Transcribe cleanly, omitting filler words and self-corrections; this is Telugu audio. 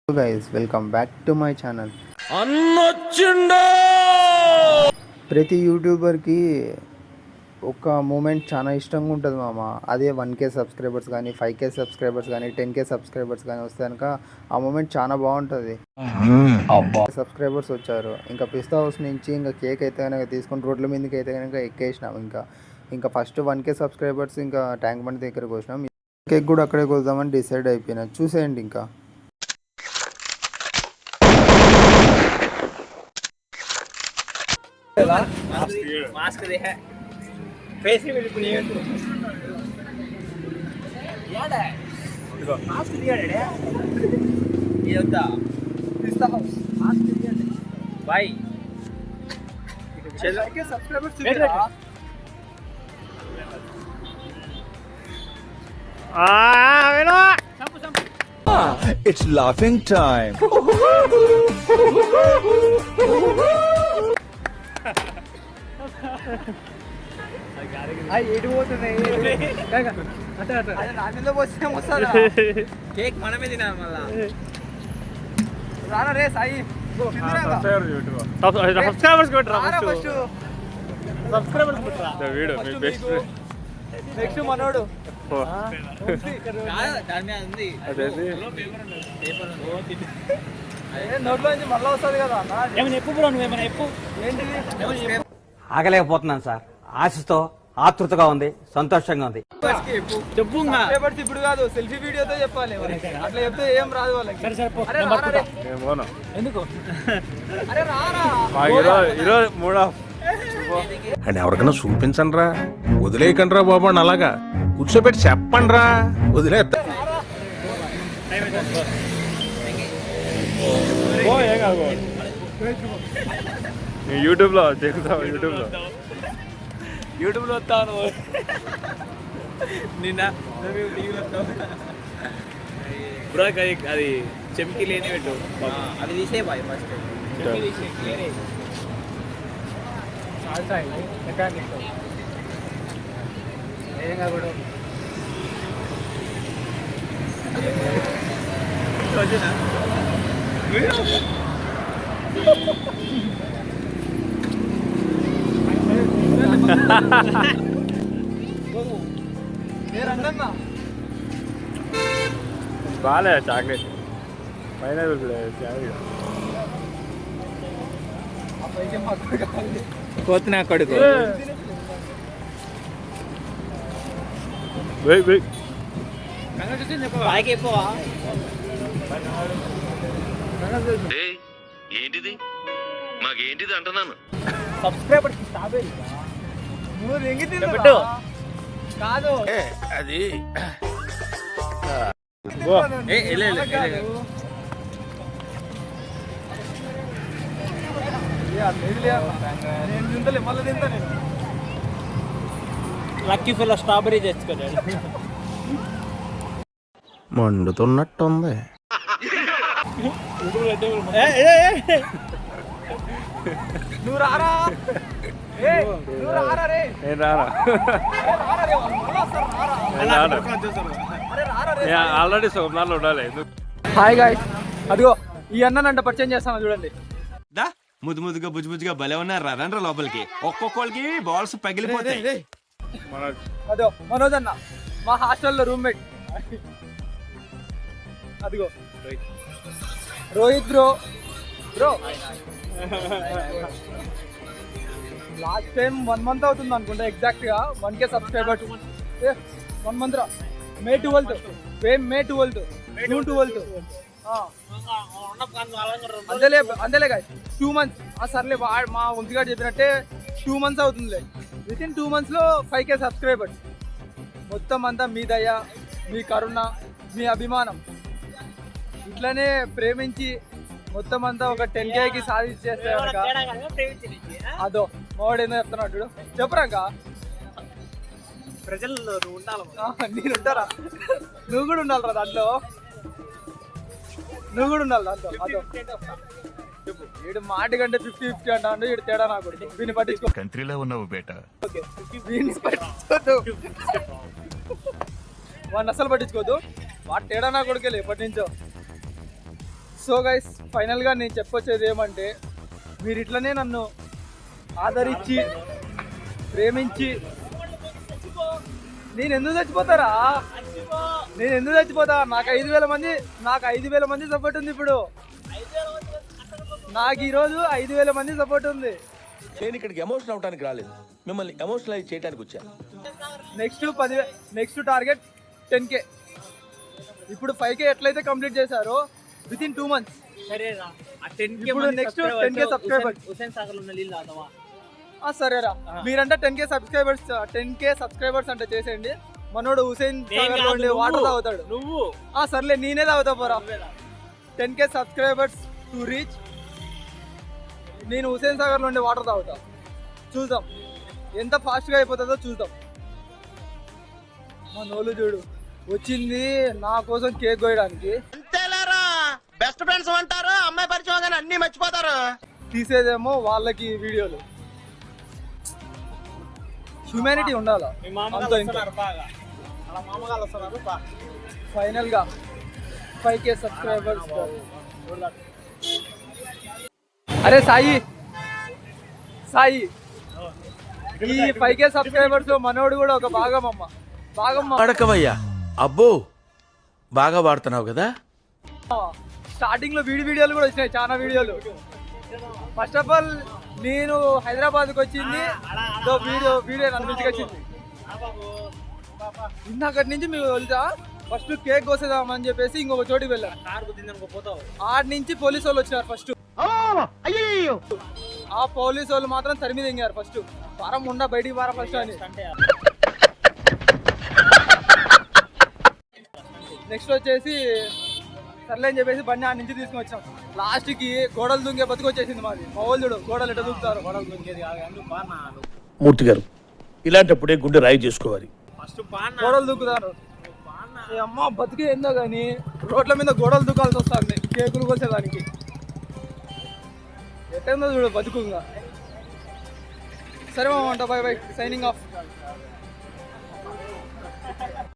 Hello guys, welcome back to my channel. ప్రతి యూట్యూబర్కి ఒక మూమెంట్ చాలా ఇష్టంగా ఉంటుంది మామ. అదే 1K సబ్స్క్రైబర్స్ కానీ 5K సబ్స్క్రైబర్స్ కానీ 10K సబ్స్క్రైబర్స్ కానీ వస్తే కనుక ఆ మూమెంట్ చాలా బాగుంటుంది. సబ్స్క్రైబర్స్ వచ్చారు, ఇంకా పిస్తా హౌస్ నుంచి ఇంకా కేక్ అయితే కనుక తీసుకొని రోడ్ల మీదకి అయితే కనుక ఎక్కేసినాం. ఇంకా ఫస్ట్ 1K సబ్స్క్రైబర్స్ ఇంకా ట్యాంక్ బండ్ దగ్గరకు వచ్చినాం. కేక్ కూడా అక్కడే కోద్దామని డిసైడ్ అయిపోయినా. చూసేయండి. ఇంకా मास्क दे है पैसे भी नहीं है तो याद है मास्क दिया है ये होता पिस्ता हाउस मास्क दिया है भाई चलो के सब्सक्राइबर्स वेनो It's laughing time. కేక్ మనమే తినాలి మళ్ళా రానా రే సాయి సబ్స్క్రైబర్స్ కొట్టరా ఫస్ట్ సబ్స్క్రైబర్స్ కొట్టరా వీడియో మీ బెస్ట్ నెక్స్ట్ మనోడు దాని మీద ఉంది నోట్లో నుంచి మళ్ళీ వస్తుంది కదా ఏమైనా ఎప్పు బ్రో నువ్వేమైనా ఎప్పు ఏంటిది ఆగలేకపోతున్నాను సార్. ఆశతో ఆతృతగా ఉంది, సంతోషంగా ఉంది. ఇప్పుడు కాదు సెల్ఫీ వీడియోతో చెప్పాలి. అట్లా చెప్తే ఏం రాదు వాళ్ళకి. ఎందుకు అరే రారా అండ్ ఎవరికైనా చూపించండి రా, వదిలేయకండి రా బాబు అని అలాగా కూర్చోబెట్టి చెప్పండి రా, వదిలేస్తా. యూట్యూబ్లో దిగుతావు, యూట్యూబ్లో వస్తాను నిన్న బ్రో. అది చెమికి లేని పెట్టు, అది తీసే బాయ్ ఫస్ట్ చెమికి తీసే క్లియర్ ఏం కాదు బాలే చాక్లెట్ పైన కోతున్నా కొడుకు ఏంటిది మాకేంటిది అంటున్నాను. సబ్స్క్రైబర్ కాదు అది మళ్ళీ తింటా నేను. లక్కీ ఫుల్ స్ట్రాబెరీ తెచ్చుకోలేదు. మండుతున్నట్టుంది. నువ్వు రారా రే. నేను రారా, ఆల్రెడీ సోమనాలు ఉండాలి. హాయ్ గాయ్స్, అదిగో ఈ అన్నంట పరిచయం చేస్తాను చూడండి. దా ముద్దుగా బుజ్జుగా భలే ఉన్నారు. రండ్రా లోపలికి. ఒక్కొక్కరికి బాల్స్ పగిలిపోతాయి. అదో మనోజ్ అన్న, మా హాస్టల్లో రూమ్మేట్. అదిగో Rohit bro. Last time 1 month అవుతుంది అనుకుంటా ఎగ్జాక్ట్ గా 1K సబ్స్క్రైబర్. 1 month రా, May 12th, May 12th, June 12th. అంతేలే గాయ్, 2 months. సర్లే, మా వంశీగారు చెప్పినట్టే 2 months అవుతుందిలే. వితిన్ 2 months లో 5K సబ్స్క్రైబర్స్. మొత్తం అంతా మీ దయ, మీ కరుణ, మీ అభిమానం ఇట్లనే ప్రేమించి మొత్తం అంతా ఒక 10Kకి సాధించేస్తే అదో మావాడేందో చెప్తున్నాడు చూడు. చెప్పరాక ప్రజలు ఉండాలి, నేను ఉంటారా? నువ్వు కూడా ఉండాలిరా దాంట్లో, నువ్వు కూడా ఉండాలి దాంట్లో. అదో వీడు మాట కంటే 50-50 అంటాడు. వీడు తేడా నాకు వీడిని పట్టించుకో. కంట్రీలో ఉన్నావు బేటా. వీడిని పట్టించుకోద్దు, వాడిని అసలు పట్టించుకోద్దు. వాడు తేడా నా కొడుకే ఎప్పటి నుంచో. సో గైస్ ఫైనల్గా నేను చెప్పొచ్చేది ఏమంటే మీరు ఇట్లనే నన్ను ఆదరించి ప్రేమించి నేను ఎందుకు చచ్చిపోతారా నాకు 5,000 మంది సపోర్ట్ ఉంది ఇప్పుడు. నాకు ఈరోజు 5,000 మంది సపోర్ట్ ఉంది. నేను ఇక్కడికి ఎమోషనల్ అవడానికి రాలేదు, మిమ్మల్ని ఎమోషనలైజ్ చేయడానికి వచ్చాను. Next target 10K. ఇప్పుడు 5K ఎట్లయితే కంప్లీట్ చేశారో విత్ ఇన్ 2 months. సరేరా ఆ 10K ఇప్పుడు next 10K subscribers. Hussain Sagar ఉన్న నీళ్ళు తాగుతావా? సరేరా మీరంటే 10K సబ్స్క్రైబర్స్ అంటే చేసేయండి. మనోడు హుసేన్ సాగర్ లో ఉండే వాటర్ తాగుతాడు. నువ్వు సర్లే నేనే తాగుతా పోరా. 10K subscribers to reach. నేను హుసేన్ సాగర్ లో ఉండే వాటర్ తాగుతా. చూద్దాం ఎంత ఫాస్ట్గా అయిపోతుందో చూద్దాం. మా నోళ్ళు చూడు వచ్చింది నా కోసం కేక్ కోయడానికి. బెస్ట్ ఫ్రెండ్స్ అంటారు, అమ్మాయి పరిచయం కానీ అన్ని మర్చిపోతారు. తీసేదేమో వాళ్ళకి వీడియోలు. హ్యూమానిటీ ఉండాలా. మీ మామగారు వస్తున్నారు బాగా, అలా మామగారు వస్తున్నారు బా. ఫైనల్ గా 5K సబ్స్క్రైబర్స్. అరే సాయి ఈ 5K సబ్స్క్రైబర్స్ లో మనోడు కూడా ఒక భాగం. అడకవయ్యా, అబ్బో బాగా వాడుతున్నావు కదా. స్టార్టింగ్ లో వీడియోలు కూడా వచ్చినాయి, చాలా వీడియోలు. ఫస్ట్ ఆఫ్ ఆల్ నేను హైదరాబాద్కి వచ్చింది వీడియో నన్ను పిలిచికొచ్చింది. ఇందాకటి నుంచి మీకు తెలుసా ఫస్ట్ కేక్ కోసేదామని చెప్పేసి ఇంకొక చోటికి వెళ్ళాను. ఆడి నుంచి పోలీసు వాళ్ళు వచ్చినారు ఫస్ట్. ఆ పోలీసు వాళ్ళు మాత్రం తరిమి దింగారు ఫస్ట్. వారం ఉండా బయటికి వారా ఫస్ట్ అని. నెక్స్ట్ వచ్చేసి సర్లే అని చెప్పేసి బండి ఆడి నుంచి తీసుకుని వచ్చాం. లాస్ట్కి గోడలు దుంగే బతుకు వచ్చేసింది మాది. మా వాళ్ళు చూడు గోడలు ఎట్లా దూకుతారు. మూర్తి గారు ఇలాంటప్పుడే గుండె రాయి చేసుకోవాలి. గోడలు దూకుతారు. అమ్మ బతికే ఏందో కానీ రోడ్ల మీద గోడలు దూకాల్సి వస్తుంది కేకులు కోసేదానికి. ఎట్టేందో చూడు బతుకుగా. సరే మామంట, బై బై, సైనింగ్ ఆఫ్.